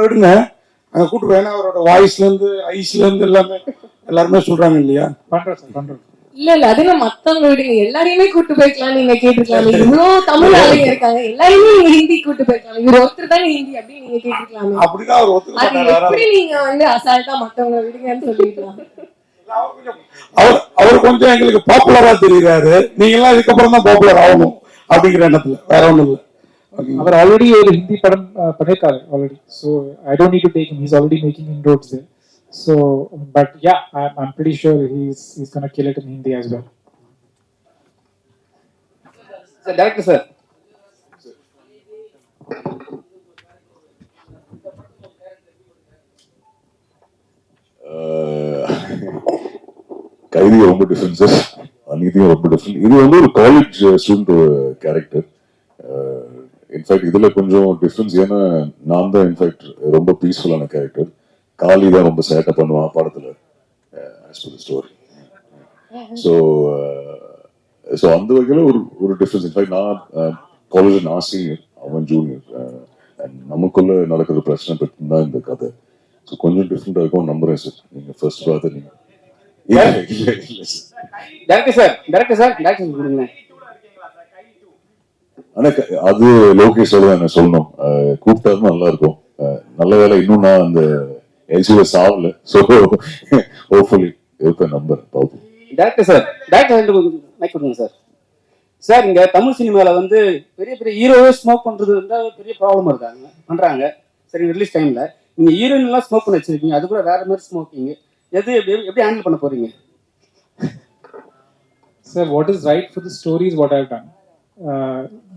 விடுங்க அங்கே கூட்டு போய் அவரோட வாய்ஸ்லேருந்து ஐஸ்லேருந்து எல்லாருமே சொல்கிறாங்க இல்லையா? பண்றேன் இல்ல அதுல மத்தவங்க விடுங்க, எல்லாரையுமே கூட்டு போய்க்கலாம். நீங்க கேட்டுருக்கலாம், இவ்வளவு தமிழ் ஆளுங்க இருக்காங்க, எல்லாரையுமே நீங்க ஹிந்தி கூட்டு போய்க்கலாம். இவர் ஒருத்தர் தான் ஹிந்தி அப்படின்னு நீங்க கேட்டுருக்கலாம். அப்படிதான் அவர் ஒத்துக்க எப்படி நீங்க அசால்ட்டா மத்தவங்க விடுங்கன்னு சொல்லிக்கலாம். அவர் கொஞ்சம் எங்களுக்கு பாப்புலரா தெரியுறாரு. நீங்க எல்லாம் இதுக்கப்புறம் தான் பாப்புலர் ஆகணும் அப்படிங்கிற எண்ணத்துல, வேற ஒண்ணும் இல்லை. அவர் ஆல்ரெடி ஒரு ஹிந்தி படம் பண்ணிருக்காரு already. So I don't need to take him. He is already making inroads there. So, but yeah, I'm pretty sure he's gonna kill it in Hindi as well. Sir, director sir. கைதி ரொம்ப different sir, அநீதியும் ரொம்ப different. இது வந்து ஒரு college student character. In fact இதுல கொஞ்சம் difference, ஏன்னா நான் தான் இன்ஃபேக்ட் ரொம்ப பீஸ்ஃபுல்லான கேரக்டர். காளி தான் ரொம்ப சேட்டை பண்ணுவான் படத்துல as per the story. So அந்த வகையில் ஒரு டிஃபரன்ஸ். இன்ஃபேக்ட் நான் காலேஜ் நான் சீனியர், அவன் ஜூனியர். நமக்குள்ள நடக்கிற பிரச்சனை பற்றி தான் இந்த கதை. ஸோ கொஞ்சம் டிஃப்ரெண்டாக இருக்கும் நம்புறேன் சார். நீங்கள் ஃபர்ஸ்ட் பார்த்து நீங்கள் ஆனா அது லோகேஷ் தான் சொல்லணும், கூப்பிட்டாருன்னு நல்லா இருக்கும். நல்ல வேலை இன்னும் நான் அந்த எல்சிஎஸ் ஆகல. ஸோ ஹோப்ஃபுல்லி இருப்ப நம்பர் பார்ப்போம். டேரக்டர் சார், சார் சார் இங்க தமிழ் சினிமால வந்து பெரிய பெரிய ஹீரோவே ஸ்மோக் பண்றது வந்து பெரிய ப்ராப்ளம் இருக்காங்க பண்றாங்க. சரி, ரிலீஸ் டைம்ல நீங்க ஹீரோயின் எல்லாம் ஸ்மோக் பண்ண வச்சிருக்கீங்க, அது கூட வேற மாதிரி ஸ்மோக்கிங். எது எப்படி ஹேண்டில் பண்ண போறீங்க? Sir, what is right for the story is what I've done.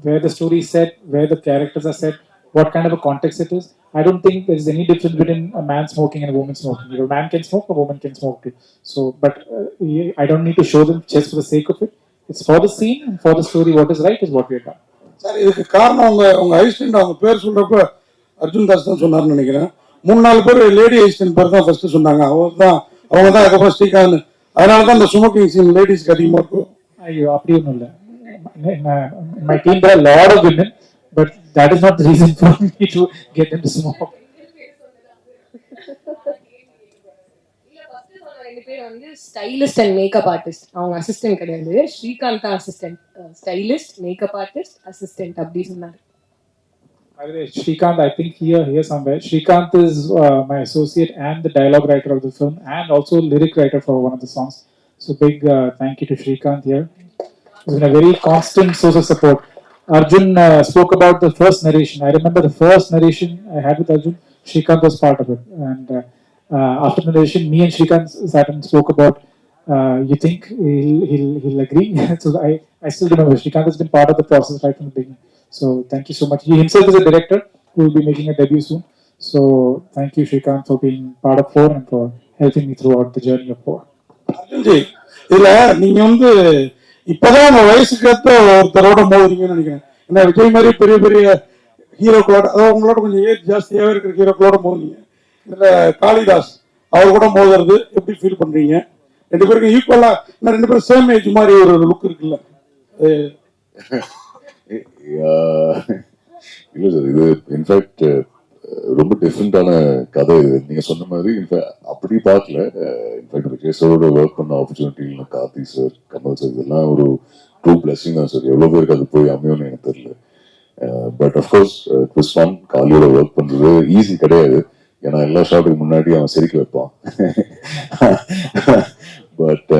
Where the story is set, where the characters are set, what kind of a context it is. I don't think there's any difference between a man smoking and a woman smoking. A man can smoke, a woman can smoke too. So, but I don't need to show them just for the sake of it. It's for the scene and for the story. What is right is what we have done. Sir, இதுக்கு காரணம் உங்க assistant அவங்க பேர் சொல்றப்ப அர்ஜுன் தாஸ் தான் சொன்னார்னு நினைக்கிறேன். 3-4 பேர் லேடி அசிஸ்டன்ட் பேர் தான் ஃபர்ஸ்ட் சொன்னாங்க. அவங்க தான் அதுக்கப்புறம் ஸ்ரீகாந்த். அதனால தான் இந்த ஸ்மோக்கிங் சீன் லேடிஸ்க்கு அதிகமாக இருக்கும். ஐயோ, அப்படி ஒன்றும் இல்லை. My team there are a lot of women, but that is not the reason for me to get them to smoke. Stylist and makeup artist. அவங்க அசிஸ்டன்ட் கிடையாது, ஸ்ரீகாந்த் தான் assistant. Stylist, makeup artist, assistant அப்படி சொன்னாரு. Srikanth, I think here somewhere. Srikanth is my associate and the dialogue writer of the film, and also lyric writer for one of the songs. So big thank you to Srikanth here. He's been a very constant source of support. Arjun spoke about the first narration. I remember the first narration I had with Arjun. Srikanth was part of it, and after the narration, me and Srikanth sat and spoke about. You think he'll agree? So I still remember Srikanth has been part of the process right from the beginning. So thank you so much. He himself is a director who will be making a debut soon. So thank you, Srikanth, for being part of 4 and for helping me throughout the journey of 4. அர்ஜுன்ஜி, இதுல நீங்க வந்து இப்பதான் உங்க வயசுக்கு ஏற்ற ஒருத்தரோட மோதுறீங்கன்னு நினைக்கிறேன். ஏன்னா விஜய் மாதிரி பெரிய பெரிய ஹீரோக்களோட, அதாவது உங்களோட கொஞ்சம் ஏஜ் ஜாஸ்தியாகவே இருக்கிற ஹீரோக்களோட மோதுறீங்க. இதுல காளிதாஸ் அவர் கூட மோதுறது எப்படி ஃபீல் பண்றீங்க? 2 பேருக்கும் ஈக்குவலா, 2 பேரும் சேம் ஏஜ் மாதிரி ஒரு லுக் இருக்குல்ல? இல்லை சார், இது இன்ஃபேக்ட் ரொம்ப டிஃப்ரெண்டான கதை. இது நீங்க சொன்ன மாதிரி அப்படி பார்க்கல. இன்ஃபேக்ட் விஜய் சாரோட ஒர்க் பண்ண opportunity, Karthi sir, Kamal sir, இதெல்லாம் ஒரு ட்ரூ பிளஸிங் தான் சார். எவ்வளோ பேருக்கு அது போய் அமையும்னு எனக்கு தெரியல. But of course it was fun. காலியோட ஒர்க் பண்றது ஈஸி கிடையாது. ஏன்னா எல்லா ஷாட்டுக்கு முன்னாடி அவன் சிரிக்க வைப்பான். பட்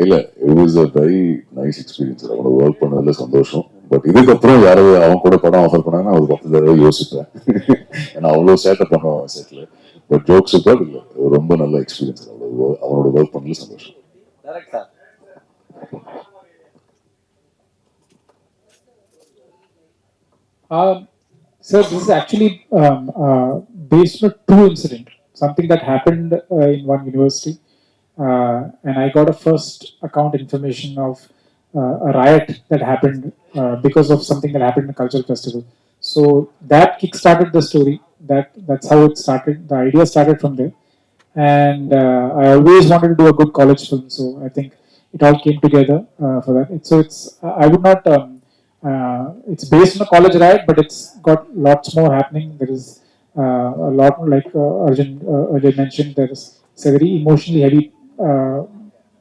இல்லை, it was a very nice experience. அவனோட ஒர்க் பண்ணதுல சந்தோஷம். பட் இதுக்கப்புறம் யாராவது அவன் கூட படம் ஆஃபர் பண்ணாங்கன்னா ஒரு 10 தடவை யோசிப்பேன். ஏன்னா அவ்வளோ சேட்டை பண்ணுவான் செட்ல. But jokes super. இல்லை, ரொம்ப நல்ல எக்ஸ்பீரியன்ஸ். அவனோட ஒர்க் பண்ணல சந்தோஷம். Sir, this is actually based on a true incident, something that happened in one university. And I got a first account information of a riot that happened because of something that happened in a cultural festival. So that kick-started the story. That's how it started. The idea started from there. And I always wanted to do a good college film. So I think it all came together for that. I would not, it's based on a college riot, but it's got lots more happening. There is A lot like Arjun earlier mentioned, it's a very emotionally heavy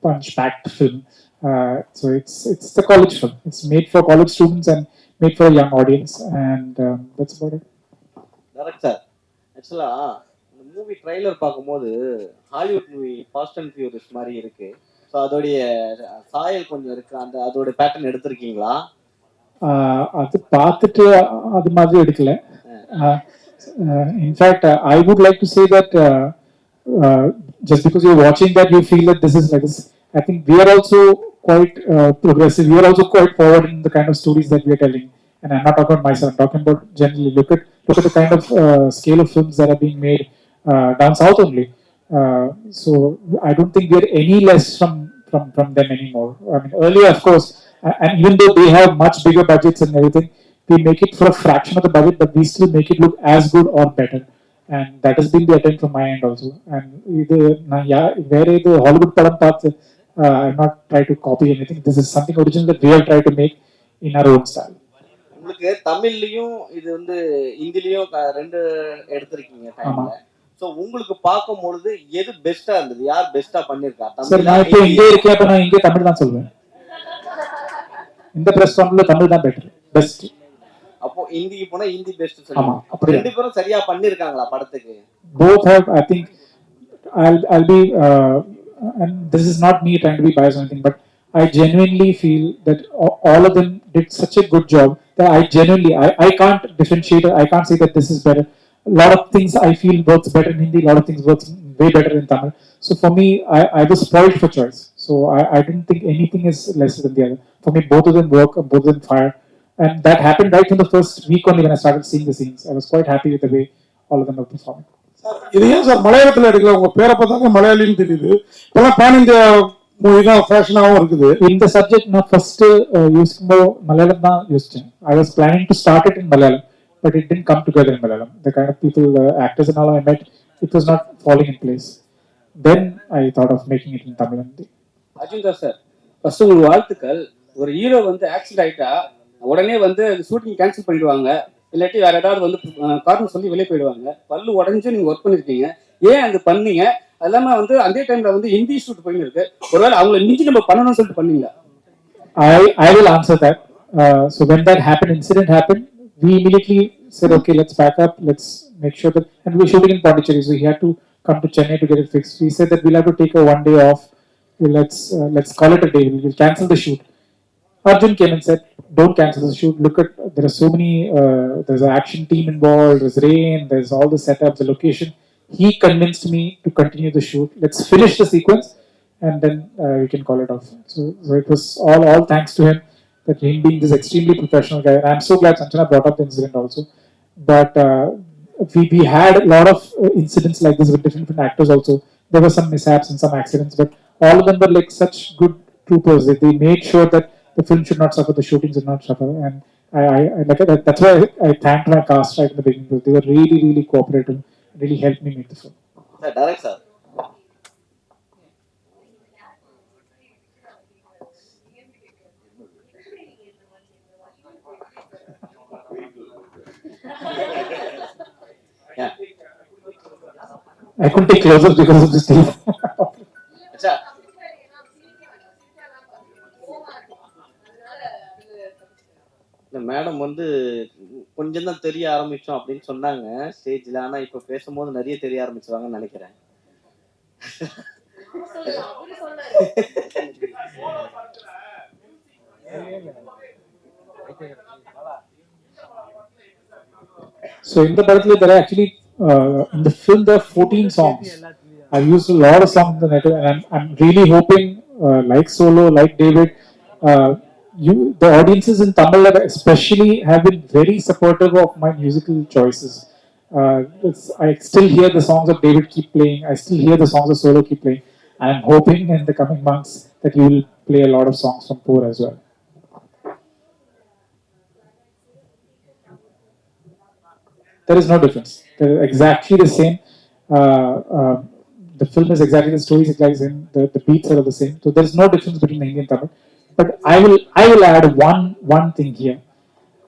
punch-packed film. So it's the college film. It's made for college students and made for a young audience, and that's about it. Director ஆக்சுவலா இந்த movie trailer பார்க்கும்போது Hollywood movie fast and furious மாதிரி இருக்கு. So அதோடைய சாயல் கொஞ்சம் இருக்கு. அதோட பேட்டர்ன் எடுத்திருக்கீங்களா? அது பார்த்துட்டு அது மாதிரி எடுக்கல. In fact I would like to say that just because you're watching that you feel that this is like this. I think we are also quite progressive. We are also quite forward in the kind of stories that we are telling. And I'm not talking about myself. I'm talking about generally. Look at the kind of scale of films that are being made down south only. So I don't think we are any less from them anymore. I mean, earlier, of course, and even though they have much bigger budgets and everything, we make it for a fraction of the budget, but we still make it look as good or better. And that has been the attempt from my end also. And where the Hollywood param path, I'm not trying to copy anything. This is something original that we have tried to make in our own style. உங்களுக்கு தமிழ்லயும் இது வந்து ஹிந்திலையும் ரெண்டு எடுத்திருக்கீங்க டைம்ல. So உங்களுக்கு பார்க்கும்பொழுது எது பெஸ்டா இருந்தது? யார் பெஸ்டா பண்ணிருக்கா? சார் நான் இப்போ இங்கே இருக்கேன், அப்ப நான் இங்கே தமிழ் தான் சொல்லுவேன். இந்த பிரஸ் கான்ல தமிழ் தான் பெட்டர் பெஸ்ட். அப்போ ஹிந்திக்கு போனா ஹிந்தி பெஸ்ட் சொல்லுங்க. அப்ப ரெண்டு பேரும் சரியா பண்ணிருக்காங்களா படத்துக்கு? Both have, I think, I'll be and this is not me trying to be biased or anything, but I genuinely feel that all of them did such a good job that I can't differentiate. I can't say that this is better. A lot of things I feel works better in Hindi. A lot of things works way better in Tamil. So for me, I was spoiled for choice. So I didn't think anything is lesser than the other. For me, both of them work, both of them fire. And that happened right from the first week only when I started seeing the scenes. I was quite happy with the way all of them were performing. இது ஏன் sir மலையாளத்தில் எடுக்கல? உங்க பேரை பார்த்தாங்க மலையாளின்னு தெரியுது. இப்பெல்லாம் pan India movie தான் ஃபேஷனாகவும் இருக்குது. இந்த சப்ஜெக்ட் நான் ஃபர்ஸ்ட் யூஸ்க்கும்போது மலையாளம் தான் யூஸ்டேன். I was planning to start it in Malayalam, but it didn't come together in Malayalam. The kind of people, actors and all I met, it was not falling in place. Then I thought of making it in Tamil. Arjun sir, first உங்களுக்கு வாழ்த்துக்கள். ஒரு hero வந்து accident ஆயிட்டா உடனே வந்து shooting cancel பண்ணிடுவாங்க, இல்லாட்டி வேற ஏதாவது வந்து காரணம் சொல்லி வெளியே போயிடுவாங்க. பல்லு உடஞ்சு நீங்க ஒர்க் பண்ணிருக்கீங்க, ஏன் அது பண்ணீங்க? அது இல்லாம வந்து அதே டைம்ல வந்து ஹிந்தி ஷூட் போயின்னு இருக்கு, ஒருவேளை அவங்களை மிஞ்சி நம்ம பண்ணணும்னு சொல்லிட்டு பண்ணீங்களா? I will answer that. So when that incident happened, we immediately said, okay, let's back up, let's make sure that, and we were shooting in Pondicherry, so he had to come to Chennai to get it fixed. We said that we'll have to take a 1 day off. Let's call it a day. We'll cancel the shoot. Arjun came and said, don't cancel the shoot. Look at, there are so many, there's an action team involved, there's rain, there's all the setup, the location. He convinced me to continue the shoot. Let's finish the sequence and then we can call it off. So it was all thanks to him, that him being this extremely professional guy. And I'm so glad Sanjana brought up the incident also. But we had a lot of incidents like this with different actors also. There were some mishaps and some accidents, but all of them were like such good troopers. They made sure that the film should not suffer, the shooting should not suffer, and I like that. That's why I thanked my cast right in the beginning, because they were really cooperative, really helped me make the film. Direct sir. Yeah. I couldn't take close-ups because of this team. Acha. இந்த madam வந்து கொஞ்சம் தான் தெரிய ஆரம்பிச்சோம் அப்படின்னு சொன்னாங்க ஸ்டேஜ்ல. ஆனா இப்ப பேசும்போது நிறைய தெரிய ஆரம்பிச்சுவாங்கன்னு நினைக்கிறேன். So in the particular, there are actually in the film there are 14 songs. I've used a lot of songs in the net, and I'm really hoping, like Solo, like David, the audiences in Tamil especially have been very supportive of my musical choices. I still hear the songs of David keep playing. I still hear the songs of Solo keep playing. I'm hoping in the coming months that you will play a lot of songs from Poor as well. There is no difference. They're exactly the same. The film is exactly the story is exactly the same. The beats are the same. So there is no difference between Hindi and Tamil. But I will add one thing here.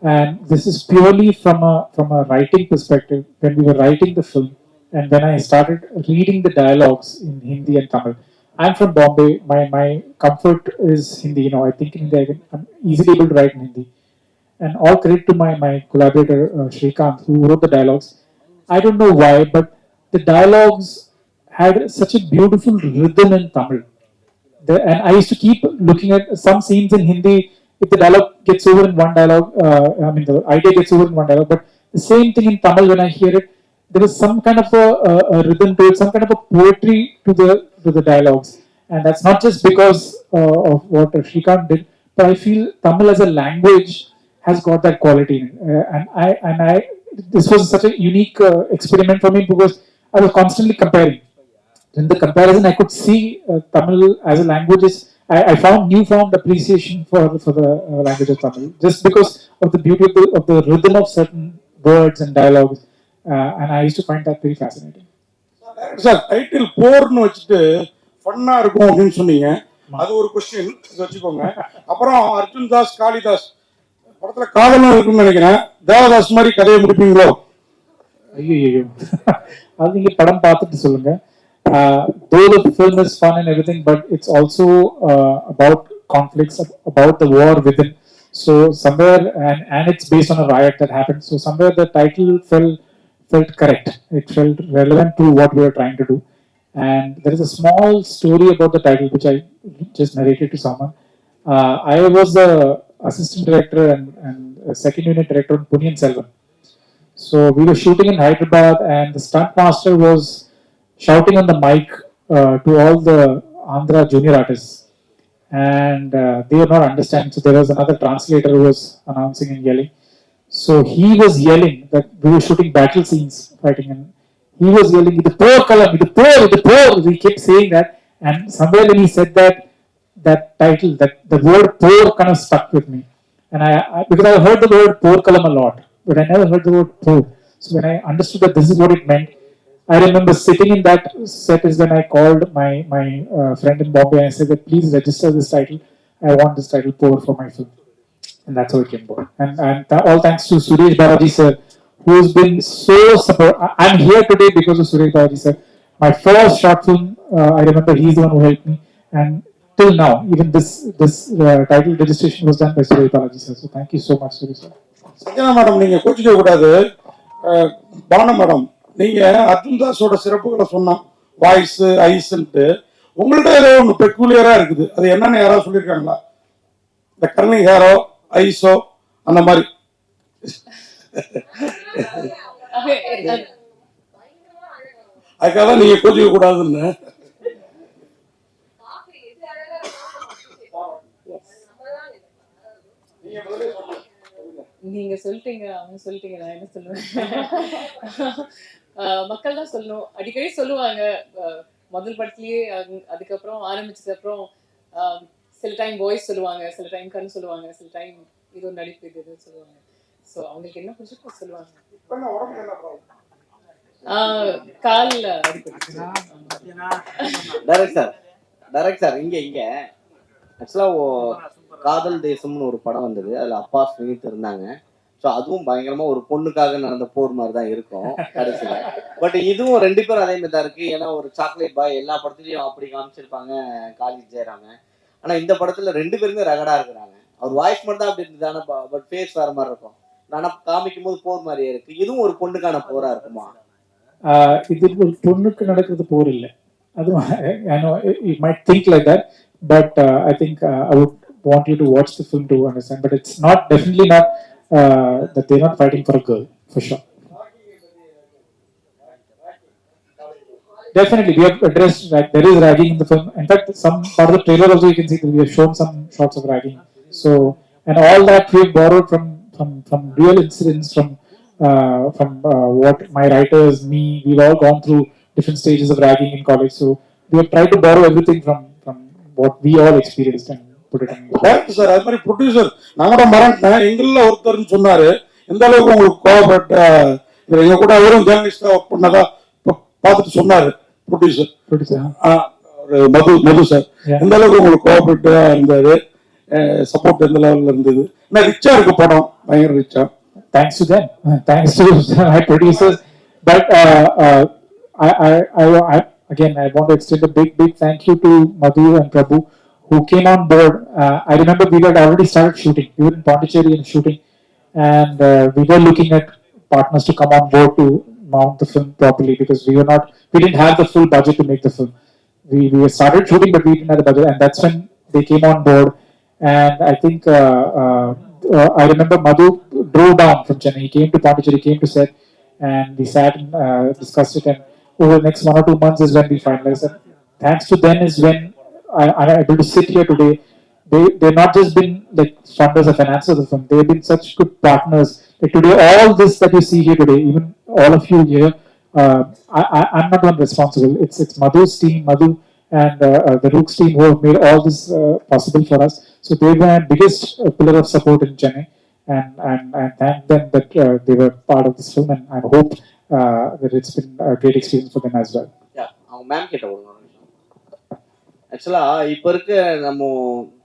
And this is purely from a writing perspective. When we were writing the film, and when I started reading the dialogues in Hindi and Tamil. I'm from Bombay. My comfort is Hindi. You know, I think in Hindi I'm easily able to write in Hindi. And all credit to my collaborator Shrikant, who wrote the dialogues. I don't know why, but the dialogues had such a beautiful rhythm in Tamil. And I used to keep looking at some scenes in Hindi. If the dialogue gets over in one dialogue, I mean the idea gets over in one dialogue, but the same thing in Tamil when I hear it, there is some kind of a rhythm to it, some kind of a poetry to the dialogues, and that's not just because of what Shrikant did, but I feel Tamil as a language has got that quality, and I this was such a unique experiment for me because I was constantly comparing in the comparison, I could see Tamil as a language. I found newfound appreciation for the language of Tamil just because of the beauty of the rhythm of certain words and dialogues, and I used to find that very fascinating. Sir title போர்னு வச்சுட்டு ஃபன்னா இருக்கும் அப்படின்னு சொன்னீங்க. அது ஒரு question வச்சுக்கோங்க. அப்புறம் அர்ஜுன் தாஸ் காளிதாஸ் படத்துல காதலும் இருக்குன்னு நினைக்கிறேன். தேவதாஸ் மாதிரி கதையை முடிப்பீங்களோ? ஐயோ அது நீங்க படம் பார்த்துட்டு சொல்லுங்க. Though the film is fun and everything, but it's also about conflicts, about the war within. So somewhere, and it's based on a riot that happened. So somewhere the title felt correct. It felt relevant to what we were trying to do. And there is a small story about the title which I just narrated to someone. I was the assistant director and a second unit director on Punyan Selvan. So we were shooting in Hyderabad, and the stunt master was shouting on the mic to all the Andhra junior artists, and they were not understanding. So there was another translator who was announcing and yelling. So he was yelling that we were shooting battle scenes, fighting, and he was yelling, "The poor column, the poor, the poor." We kept saying that, and somewhere when he said that title, that the word "poor" kind of stuck with me, and I because I heard the word "poor column" a lot, but I never heard the word "poor." So when I understood that this is what it meant, I remember sitting in that set is when I called my friend in Bombay and I said that please register this title. I want this title "Poor" for my film, and that's how it came about. And all thanks to Suresh Balaji sir, who has been so support. I'm here today because of Suresh Balaji sir. My first short film, I remember he's the one who helped me, and till now, even this title registration was done by Suresh Balaji sir. So thank you so much, Suresh sir. சத்யனா madam, நீங்க கோச்சிக்க கூடாது. பானம் madam, நீங்க அர்ஜுன் தாஸோட சிறப்புகளை சொன்னோம், voice ஐஸ்ன்ட்டு. உங்கள்ட்ட ஏதோ ஒன்று பெக்குலியரா இருக்குது, அது என்னன்னு யாராவது சொல்லியிருக்காங்களா? இந்த கர்னிங் ஹேரோ ஐஸோ அந்த மாதிரி. அதுக்காக தான் நீங்க கோச்சிக்க கூடாதுன்னு. நீங்க சொல்லிட்டீங்க, அவங்க சொல்லிட்டீங்க, நான் என்ன சொல்லுவேன்? மக்கள் தான் சொல்லணும். அடிக்கடி சொல்லுவாங்க முதல் படத்துலயே, அதுக்கப்புறம் ஆரம்பிச்சது அப்புறம் சில டைம் வாய்ஸ் சொல்லுவாங்க, சில டைம் கண் சொல்லுவாங்க, சில டைம் இது நடிப்பு இது சொல்லுவாங்க. ஸோ அவங்களுக்கு என்ன பிடிச்சிருக்கோ சொல்லுவாங்க. காலில் டைரக்ட் சார் இங்க ஆக்சுவலா காதல் தேசம்னு ஒரு படம் வந்தது. அதுல அப்பா ஸ்மித் இருந்தாங்க. ஸோ அதுவும் பயங்கரமா ஒரு பொண்ணுக்காக நடந்த போர் மாதிரி தான் இருக்கும் கடைசியில. பட் இதுவும் ரெண்டு பேரும் அதே மாதிரி தான் இருக்கு. ஏன்னா ஒரு சாக்லேட் பாய் எல்லா படத்துலயும் அப்படி காமிச்சிருப்பாங்க காலித் ஜெயராம. ஆனா இந்த படத்துல ரெண்டு பேருமே ரகடா இருக்கிறாங்க. அவர் வாய்ஸ் மட்டும் தான் அப்படி இருந்தது, ஆனா பட் ஃபேஸ் வேற மாதிரி இருக்கும். ஆனா காமிக்கும் போது போர் மாதிரியே இருக்கு. இதுவும் ஒரு பொண்ணுக்கான போரா இருக்குமா? இது ஒரு பொண்ணுக்கு நடக்கிறது போர் இல்லை. அதுவும் I know you might think like that, but I think I would want you to watch the film to understand. But it's not, definitely not that they're not fighting for a girl, for sure. Definitely, we have addressed that there is ragging in the film. In fact, some part of the trailer also you can see that we have shown some shots of ragging. So, and all that we have borrowed from real incidents, from what my writers, me, we've all gone through different stages of ragging in college. So we have tried to borrow everything from what we all experienced and put it in. Director sir, அது மாதிரி producer நான் கூட மறந்துட்டேன், எங்களில் ஒருத்தர்னு சொன்னாரு. எந்த அளவுக்கு உங்களுக்கு கோவப்பட்ட, எங்க கூட அவரும் ஜேர்னலிஸ்டா ஒர்க் பண்ணதா பார்த்துட்டு சொன்னாரு ப்ரொடியூசர் மது சார். எந்த அளவுக்கு உங்களுக்கு கோவப்பட்டு இருந்தாரு, சப்போர்ட் எந்த லெவலில் இருந்தது? என்ன ரிச்சா இருக்கு படம், பயங்கர ரிச்சா. Thanks to them, thanks to my producers. But again, I want to extend a big thank you to Madhu and Prabhu who came on board. I remember we had already started shooting. We were in Pondicherry and shooting, and we were looking at partners to come on board to mount the film properly because we didn't have the full budget to make the film. We started shooting, but we didn't have the budget, and that's when they came on board. And I think I remember Madhu drove down from Chennai. He came to Pondicherry, came to set, and we sat and discussed it. And over the next 1 or 2 months is when we finalized. And thanks to them is when I'm able to sit here today. They've not just been like funders or financiers of the film. They've been such good partners. Like today, all this that you see here today, even all of you here, I'm not one responsible. It's Madhu's team, Madhu and the Rooks team who have made all this possible for us. So they were my biggest pillar of support in Chennai, and I thank them that they were part of this film, and I hope that it's been a great experience for them as well. அவங்க ma'am கிட்ட ஒரு நிமிஷம். ஆக்சுவலா இப்ப இருக்க நம்ம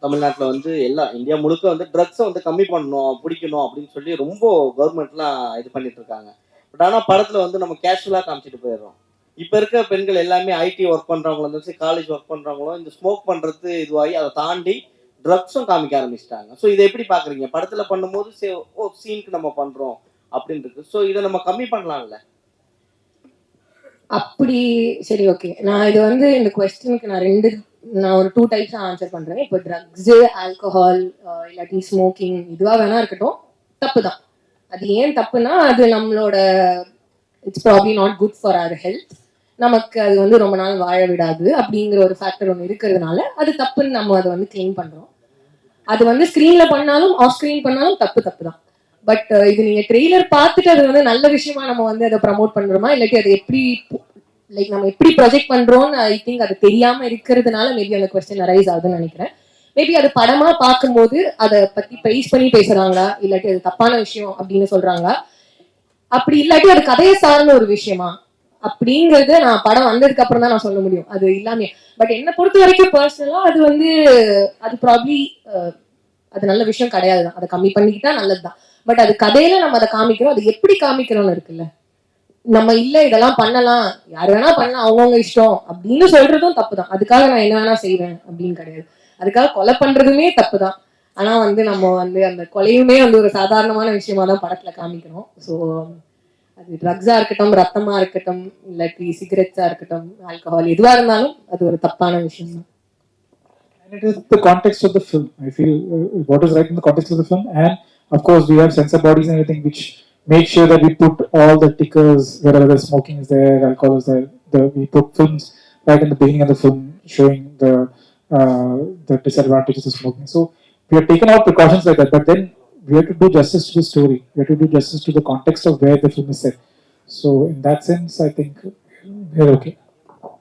தமிழ்நாட்டுல வந்து எல்லாம் இந்தியா முழுக்க வந்து ட்ரக்ஸை வந்து கம்மி பண்ணணும், பிடிக்கணும் அப்படின்னு சொல்லி ரொம்ப கவர்மெண்ட்லாம் இது பண்ணிட்டு இருக்காங்க. பட் ஆனா படத்துல வந்து நம்ம கேஷுவலா காமிச்சிட்டு போயிடுறோம். இப்ப இருக்க பெண்கள் எல்லாமே ஐடி ஒர்க் பண்றவங்களும் இருந்துச்சு, காலேஜ் ஒர்க் பண்றவங்களும் இந்த ஸ்மோக் பண்றது இதுவாகி அதை தாண்டி ட்ரக்ஸும் காமிக்க ஆரம்பிச்சிட்டாங்க. ஸோ இதை எப்படி பாக்குறீங்க? படத்துல பண்ணும்போது சீனுக்கு நம்ம பண்றோம் அப்படின்னு இருக்கு. ஸோ இதை நம்ம கம்மி பண்ணலாம்ல? அப்படி சரி, ஓகே. நான் இது வந்து இந்த கொஸ்டினுக்கு நான் ஒரு 2 டைப்ஸா ஆன்சர் பண்றேன். இப்போ ட்ரக்ஸ், ஆல்கஹால், இல்லாட்டி ஸ்மோக்கிங் இதுவா வேணா இருக்கட்டும், தப்பு தான். அது ஏன் தப்புனா, அது நம்மளோட it's probably not good for our health. நமக்கு அது வந்து ரொம்ப நாள் வாழ விடாது அப்படிங்கிற ஒரு ஃபேக்டர் ஒன்று இருக்கிறதுனால அது தப்புன்னு நம்ம அதை வந்து கிளைம் பண்றோம். அது வந்து ஸ்க்ரீன்ல பண்ணாலும் ஆஃப் ஸ்க்ரீன் பண்ணாலும் தப்பு தான். பட் இது நீங்க ட்ரெய்லர் பார்த்துட்டு அது வந்து நல்ல விஷயமா நம்ம வந்து அதை ப்ரமோட் பண்றோமா, இல்லாட்டி அதை எப்படி லைக் நம்ம எப்படி ப்ரொஜெக்ட் பண்றோம்னு ஐ திங்க் அது தெரியாம இருக்கிறதுனால மேபி அந்த கொஸ்டின் அரைஸ் ஆகுதுன்னு நினைக்கிறேன். மேபி அது படமா பார்க்கும்போது அதை பத்தி ப்ரைஸ் பண்ணி பேசுறாங்களா, இல்லாட்டி அது தப்பான விஷயம் அப்படின்னு சொல்றாங்களா, அப்படி இல்லாட்டி அது கதையை சார்ந்த ஒரு விஷயமா அப்படிங்கறது நான் படம் வந்ததுக்கு அப்புறம் தான் நான் சொல்ல முடியும். அது இல்லாமே பட் என்னை பொறுத்த வரைக்கும் பர்சனலா அது வந்து அது ப்ராப்ளி அது நல்ல விஷயம் கிடையாது தான். அதை கம்மி பண்ணிக்கிட்டா நல்லதுதான். பட் அது கதையில நம்ம அதை காமிக்கிறோம், அது எப்படி காமிக்கிறோம்னு இருக்குல்ல. நம்ம இல்ல இதெல்லாம் பண்ணலாம், யாரு வேணா பண்ணலாம், அவங்கவுங்க இஷ்டம் அப்படின்னு சொல்றதும் தப்பு தான். அதுக்காக நான் என்ன வேணா செய்வேன் அப்படின்னு கிடையாது. அதுக்காக கொலை பண்றதுமே தப்பு தான். ஆனா வந்து நம்ம வந்து அந்த கொலையுமே வந்து ஒரு சாதாரணமான விஷயமா தான் படத்துல காமிக்கிறோம். ஸோ அது ட்ரக்ஸா இருக்கட்டும், ரத்தமா இருக்கட்டும், இல்லாட்டி சிகரெட்ஸா இருக்கட்டும், ஆல்கஹால் எதுவா இருந்தாலும் அது ஒரு தப்பான விஷயம் தான். And it is the context of the film. I feel what is right in the context of the film, and of course we have censor bodies and everything which make sure that we put all the tickers wherever the smoking is there, alcohol is there. We put films right in the beginning of the film showing the disadvantages of smoking. So we have taken out precautions like that, but then we have to do justice to the story. We have to do justice to the context of where the film is set. So in that sense, I think we're okay.